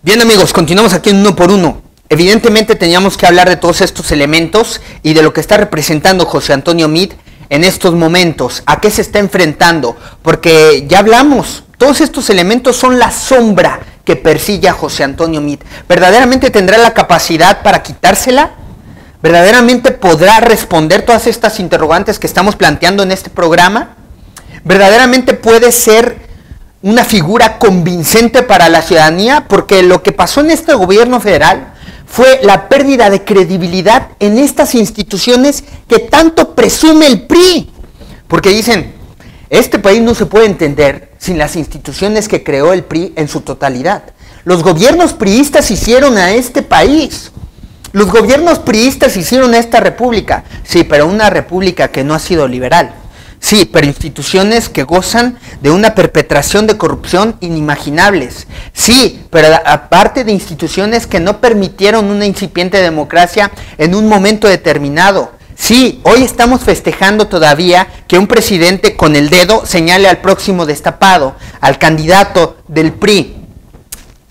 Bien amigos, continuamos aquí en Uno por Uno. Evidentemente teníamos que hablar de todos estos elementos y de lo que está representando José Antonio Meade en estos momentos, a qué se está enfrentando, porque ya hablamos, todos estos elementos son la sombra que persigue a José Antonio Meade. ¿Verdaderamente tendrá la capacidad para quitársela? ¿Verdaderamente podrá responder todas estas interrogantes que estamos planteando en este programa? ¿Verdaderamente puede ser una figura convincente para la ciudadanía? Porque lo que pasó en este gobierno federal fue la pérdida de credibilidad en estas instituciones que tanto presume el PRI. Porque dicen, este país no se puede entender sin las instituciones que creó el PRI en su totalidad. Los gobiernos priistas hicieron a este país. Los gobiernos priistas hicieron a esta república. Sí, pero una república que no ha sido liberal. Sí, pero instituciones que gozan de una perpetración de corrupción inimaginables. Sí, pero aparte de instituciones que no permitieron una incipiente democracia en un momento determinado. Sí, hoy estamos festejando todavía que un presidente con el dedo señale al próximo destapado, al candidato del PRI.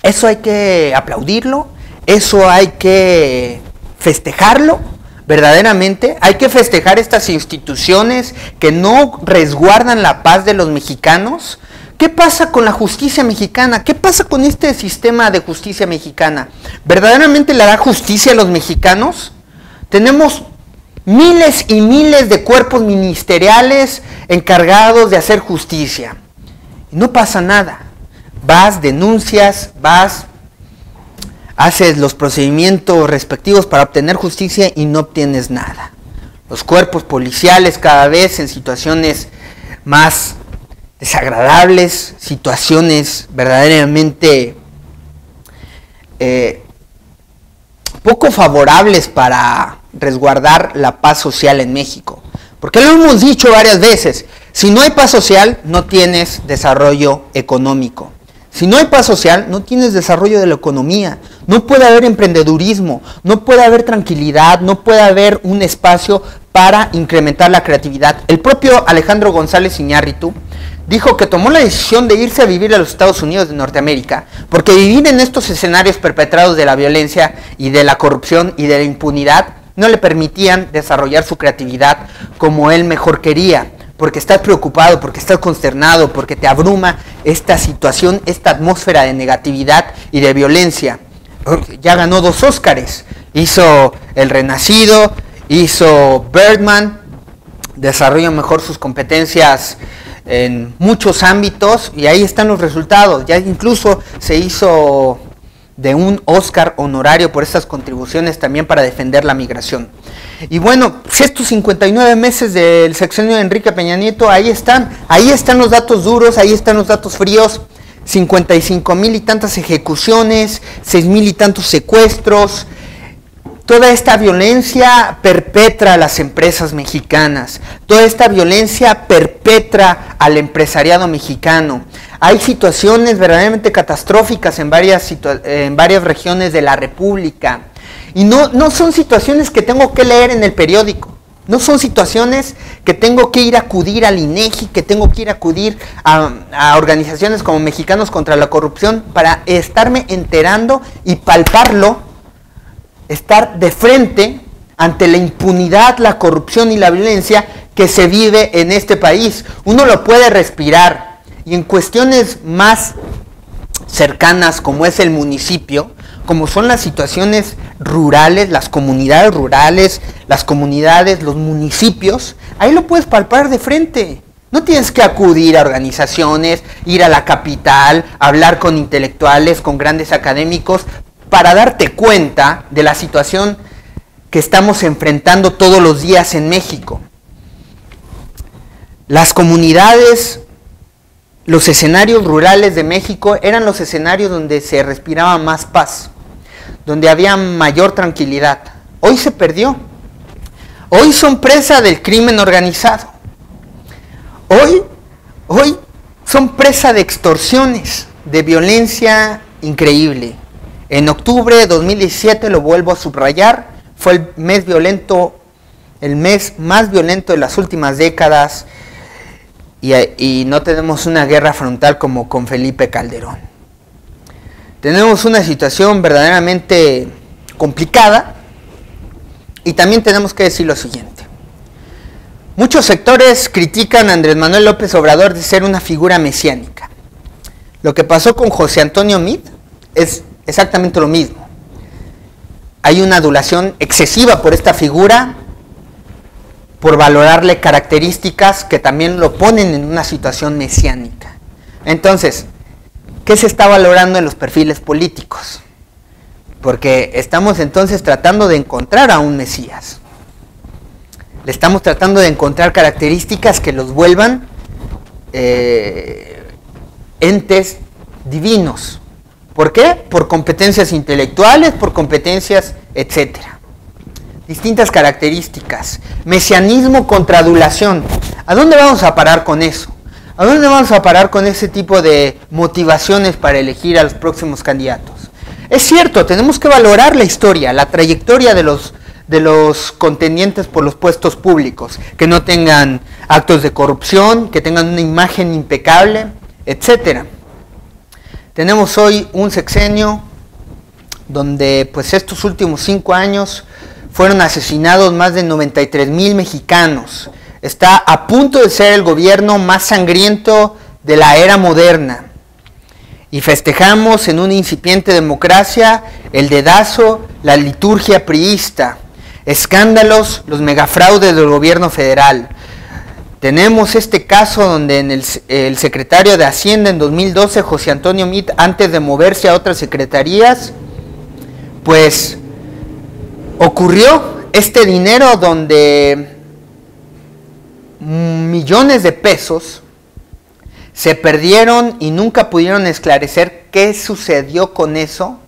Eso hay que aplaudirlo, eso hay que festejarlo. Verdaderamente hay que festejar estas instituciones que no resguardan la paz de los mexicanos. ¿Qué pasa con la justicia mexicana? ¿Qué pasa con este sistema de justicia mexicana? ¿Verdaderamente le da justicia a los mexicanos? Tenemos miles y miles de cuerpos ministeriales encargados de hacer justicia. Y no pasa nada. Vas, denuncias, haces los procedimientos respectivos para obtener justicia y no obtienes nada. Los cuerpos policiales cada vez en situaciones más desagradables, situaciones verdaderamente poco favorables para resguardar la paz social en México. Porque lo hemos dicho varias veces, si no hay paz social no tienes desarrollo económico. Si no hay paz social, no tienes desarrollo de la economía, no puede haber emprendedurismo, no puede haber tranquilidad, no puede haber un espacio para incrementar la creatividad. El propio Alejandro González Iñárritu dijo que tomó la decisión de irse a vivir a los Estados Unidos de Norteamérica, porque vivir en estos escenarios perpetrados de la violencia y de la corrupción y de la impunidad no le permitían desarrollar su creatividad como él mejor quería. Porque estás preocupado, porque estás consternado, porque te abruma esta situación, esta atmósfera de negatividad y de violencia. Ya ganó 2 Óscares, hizo El Renacido, hizo Birdman, desarrolló mejor sus competencias en muchos ámbitos y ahí están los resultados. Ya incluso se hizo de un Óscar honorario por estas contribuciones también para defender la migración. Y bueno, estos 59 meses del sexenio de Enrique Peña Nieto, ahí están los datos duros, ahí están los datos fríos, 55,000 y tantas ejecuciones, 6,000 y tantos secuestros. Toda esta violencia perpetra a las empresas mexicanas, toda esta violencia perpetra al empresariado mexicano. Hay situaciones verdaderamente catastróficas en varias regiones de la República. Y no son situaciones que tengo que leer en el periódico. No son situaciones que tengo que ir a acudir al INEGI, que tengo que ir a acudir a organizaciones como Mexicanos contra la Corrupción para estarme enterando y palparlo, estar de frente ante la impunidad, la corrupción y la violencia que se vive en este país. Uno lo puede respirar y en cuestiones más cercanas como es el municipio, como son las situaciones rurales, las comunidades rurales, los municipios, ahí lo puedes palpar de frente. No tienes que acudir a organizaciones, ir a la capital, hablar con intelectuales, con grandes académicos, para darte cuenta de la situación que estamos enfrentando todos los días en México. Las comunidades, los escenarios rurales de México eran los escenarios donde se respiraba más paz, donde había mayor tranquilidad. Hoy se perdió. Hoy son presa del crimen organizado. Hoy son presa de extorsiones, de violencia increíble. En octubre de 2017, lo vuelvo a subrayar, fue el mes más violento de las últimas décadas y no tenemos una guerra frontal como con Felipe Calderón. Tenemos una situación verdaderamente complicada y también tenemos que decir lo siguiente. Muchos sectores critican a Andrés Manuel López Obrador de ser una figura mesiánica. Lo que pasó con José Antonio Meade es exactamente lo mismo. Hay una adulación excesiva por esta figura, por valorarle características que también lo ponen en una situación mesiánica. Entonces, ¿qué se está valorando en los perfiles políticos? Porque estamos entonces tratando de encontrar a un Mesías. Le estamos tratando de encontrar características que los vuelvan entes divinos. ¿Por qué? Por competencias intelectuales, por competencias, etcétera. Distintas características. Mesianismo contra adulación. ¿A dónde vamos a parar con eso? ¿A dónde vamos a parar con ese tipo de motivaciones para elegir a los próximos candidatos? Es cierto, tenemos que valorar la historia, la trayectoria de los contendientes por los puestos públicos, que no tengan actos de corrupción, que tengan una imagen impecable, etcétera. Tenemos hoy un sexenio donde pues estos últimos 5 años fueron asesinados más de 93,000 mexicanos. Está a punto de ser el gobierno más sangriento de la era moderna. Y festejamos en una incipiente democracia el dedazo, la liturgia priista, escándalos, los megafraudes del gobierno federal. Tenemos este caso donde el secretario de Hacienda en 2012, José Antonio Meade, antes de moverse a otras secretarías, pues ocurrió este dinero donde millones de pesos se perdieron y nunca pudieron esclarecer qué sucedió con eso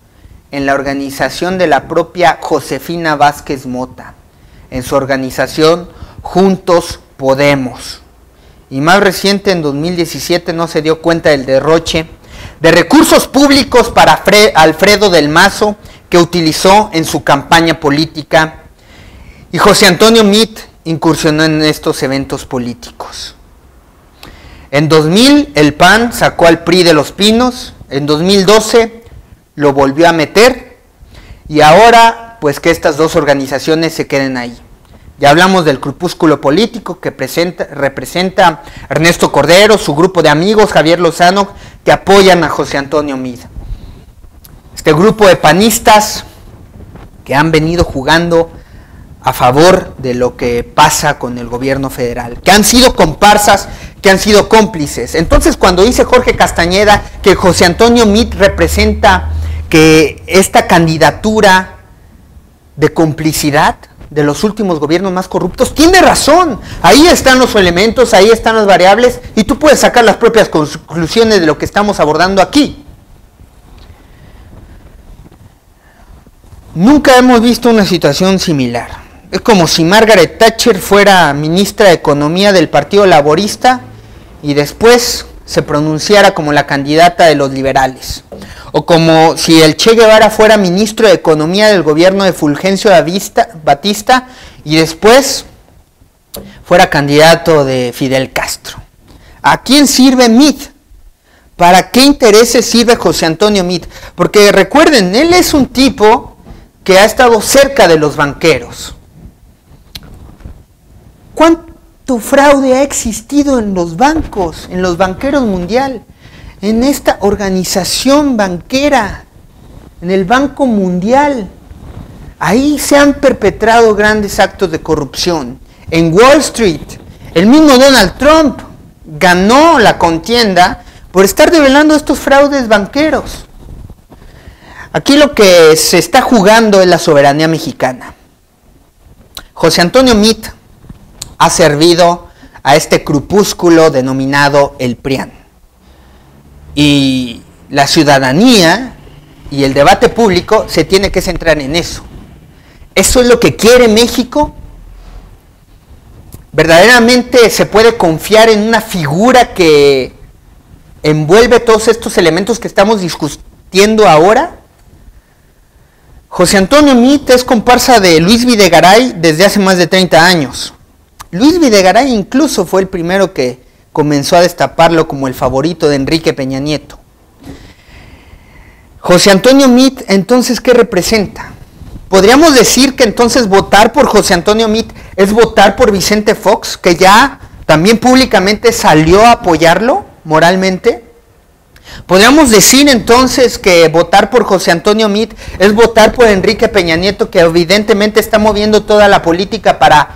en la organización de la propia Josefina Vázquez Mota, en su organización Juntos Podemos. Y más reciente, en 2017, no se dio cuenta del derroche de recursos públicos para Alfredo del Mazo, que utilizó en su campaña política, y José Antonio Meade incursionó en estos eventos políticos. En 2000 el PAN sacó al PRI de Los Pinos, en 2012 lo volvió a meter, y ahora pues que estas dos organizaciones se queden ahí. Ya hablamos del grupúsculo político que representa Ernesto Cordero, su grupo de amigos, Javier Lozano, que apoyan a José Antonio Meade. Este grupo de panistas que han venido jugando a favor de lo que pasa con el gobierno federal, que han sido comparsas, que han sido cómplices. Entonces, cuando dice Jorge Castañeda que José Antonio Meade representa que esta candidatura de complicidad de los últimos gobiernos más corruptos, tiene razón. Ahí están los elementos, ahí están las variables, y tú puedes sacar las propias conclusiones de lo que estamos abordando aquí. Nunca hemos visto una situación similar. Es como si Margaret Thatcher fuera ministra de Economía del Partido Laborista y después se pronunciara como la candidata de los liberales. O como si el Che Guevara fuera ministro de Economía del gobierno de Fulgencio Batista y después fuera candidato de Fidel Castro. ¿A quién sirve Meade? ¿Para qué intereses sirve José Antonio Meade? Porque recuerden, él es un tipo que ha estado cerca de los banqueros. ¿Cuánto fraude ha existido en los bancos, en los banqueros mundial, en esta organización banquera, en el Banco Mundial? Ahí se han perpetrado grandes actos de corrupción. En Wall Street, el mismo Donald Trump ganó la contienda por estar develando estos fraudes banqueros. Aquí lo que se está jugando es la soberanía mexicana. José Antonio Meade ha servido a este grupúsculo denominado el PRIAN. Y la ciudadanía y el debate público se tiene que centrar en eso. ¿Eso es lo que quiere México? ¿Verdaderamente se puede confiar en una figura que envuelve todos estos elementos que estamos discutiendo ahora? José Antonio Meade es comparsa de Luis Videgaray desde hace más de 30 años. Luis Videgaray incluso fue el primero que comenzó a destaparlo como el favorito de Enrique Peña Nieto. José Antonio Meade, entonces, ¿qué representa? Podríamos decir que entonces votar por José Antonio Meade es votar por Vicente Fox, que ya también públicamente salió a apoyarlo moralmente. Podríamos decir entonces que votar por José Antonio Meade es votar por Enrique Peña Nieto, que evidentemente está moviendo toda la política para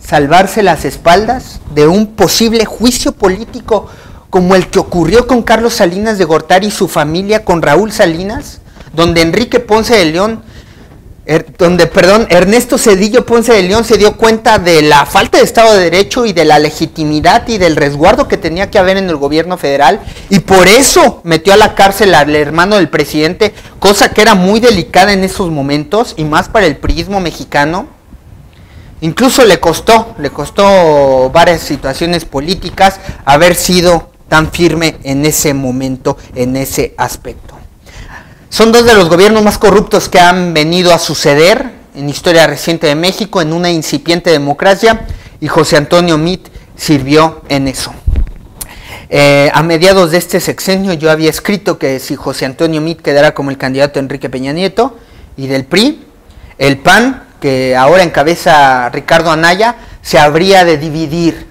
salvarse las espaldas de un posible juicio político como el que ocurrió con Carlos Salinas de Gortari y su familia con Raúl Salinas, donde Ernesto Zedillo Ponce de León se dio cuenta de la falta de Estado de Derecho y de la legitimidad y del resguardo que tenía que haber en el gobierno federal, y por eso metió a la cárcel al hermano del presidente, cosa que era muy delicada en esos momentos y más para el priismo mexicano. Incluso le costó varias situaciones políticas haber sido tan firme en ese momento, en ese aspecto. Son dos de los gobiernos más corruptos que han venido a suceder en historia reciente de México, en una incipiente democracia, y José Antonio Meade sirvió en eso. A mediados de este sexenio yo había escrito que si José Antonio Meade quedara como el candidato Enrique Peña Nieto y del PRI, el PAN, que ahora encabeza Ricardo Anaya, se habría de dividir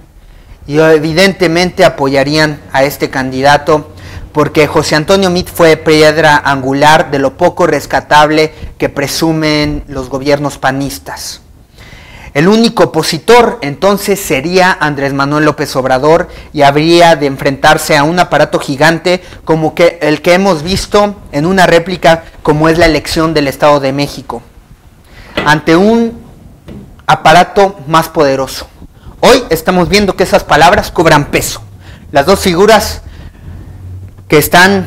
y evidentemente apoyarían a este candidato, porque José Antonio Meade fue piedra angular de lo poco rescatable que presumen los gobiernos panistas. El único opositor entonces sería Andrés Manuel López Obrador, y habría de enfrentarse a un aparato gigante como el que hemos visto en una réplica como es la elección del Estado de México, ante un aparato más poderoso. Hoy estamos viendo que esas palabras cobran peso. Las dos figuras que están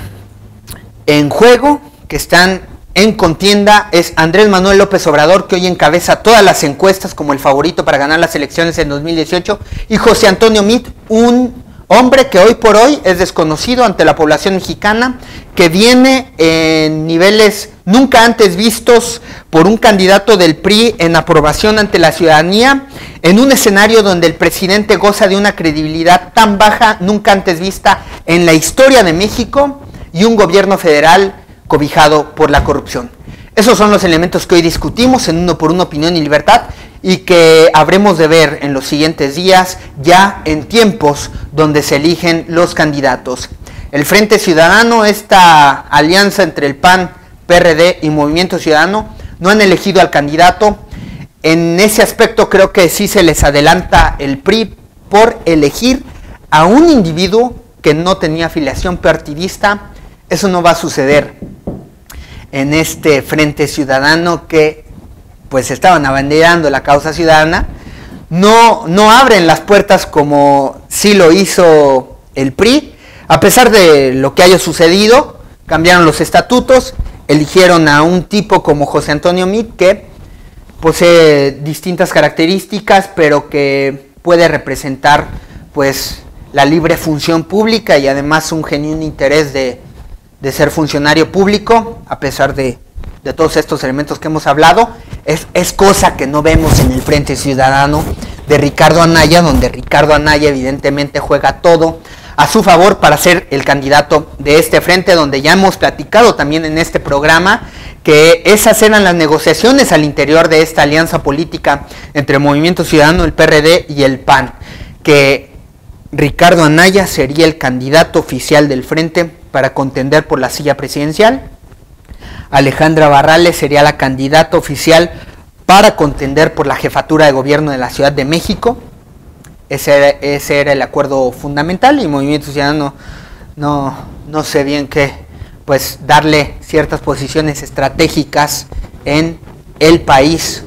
en juego, que están en contienda, es Andrés Manuel López Obrador, que hoy encabeza todas las encuestas como el favorito para ganar las elecciones en 2018, y José Antonio Meade, un hombre que hoy por hoy es desconocido ante la población mexicana, que viene en niveles nunca antes vistos por un candidato del PRI en aprobación ante la ciudadanía, en un escenario donde el presidente goza de una credibilidad tan baja nunca antes vista en la historia de México, y un gobierno federal cobijado por la corrupción. Esos son los elementos que hoy discutimos en Uno por Uno, Opinión y Libertad, y que habremos de ver en los siguientes días, ya en tiempos donde se eligen los candidatos. El Frente Ciudadano, esta alianza entre el PAN, PRD y Movimiento Ciudadano, no han elegido al candidato. En ese aspecto creo que sí se les adelanta el PRI por elegir a un individuo que no tenía afiliación partidista. Eso no va a suceder en este Frente Ciudadano, que pues estaban abanderando la causa ciudadana. No abren las puertas como sí lo hizo el PRI, a pesar de lo que haya sucedido. Cambiaron los estatutos, eligieron a un tipo como José Antonio Meade, que posee distintas características, pero que puede representar pues la libre función pública y además un genuino interés de ser funcionario público, a pesar de todos estos elementos que hemos hablado. Es cosa que no vemos en el Frente Ciudadano de Ricardo Anaya, donde Ricardo Anaya evidentemente juega todo a su favor para ser el candidato de este frente, donde ya hemos platicado también en este programa que esas eran las negociaciones al interior de esta alianza política entre el Movimiento Ciudadano, el PRD y el PAN, que Ricardo Anaya sería el candidato oficial del frente para contender por la silla presidencial. Alejandra Barrales sería la candidata oficial para contender por la jefatura de gobierno de la Ciudad de México. Ese era el acuerdo fundamental, y Movimiento Ciudadano no sé bien qué, pues darle ciertas posiciones estratégicas en el país,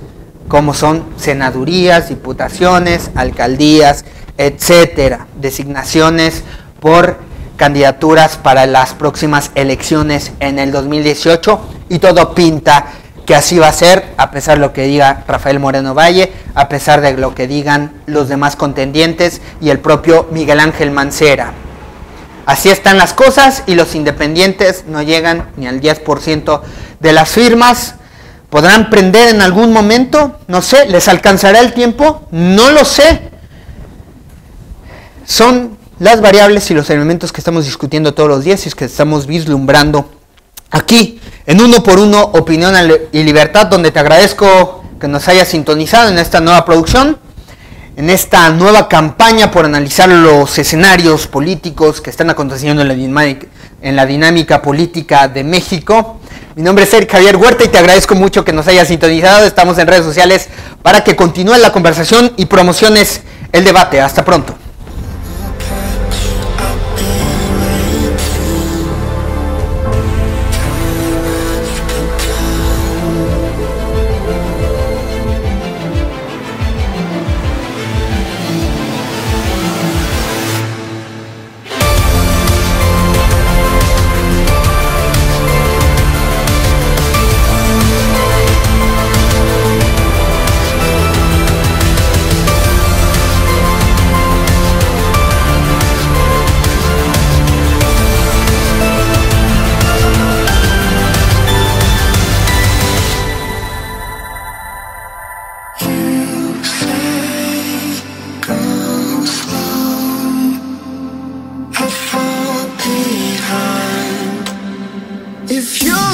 como son senadurías, diputaciones, alcaldías, etcétera, designaciones por candidaturas para las próximas elecciones en el 2018, y todo pinta que así va a ser, a pesar de lo que diga Rafael Moreno Valle, a pesar de lo que digan los demás contendientes y el propio Miguel Ángel Mancera. Así están las cosas, y los independientes no llegan ni al 10% de las firmas. ¿Podrán prender en algún momento? No sé. ¿Les alcanzará el tiempo? No lo sé. Son las variables y los elementos que estamos discutiendo todos los días y que estamos vislumbrando aquí en Uno por Uno, Opinión y Libertad, donde te agradezco que nos hayas sintonizado en esta nueva producción, en esta nueva campaña por analizar los escenarios políticos que están aconteciendo en la dinámica política de México. Mi nombre es Eric Javier Huerta y te agradezco mucho que nos hayas sintonizado. Estamos en redes sociales para que continúe la conversación y promociones el debate. Hasta pronto. If you're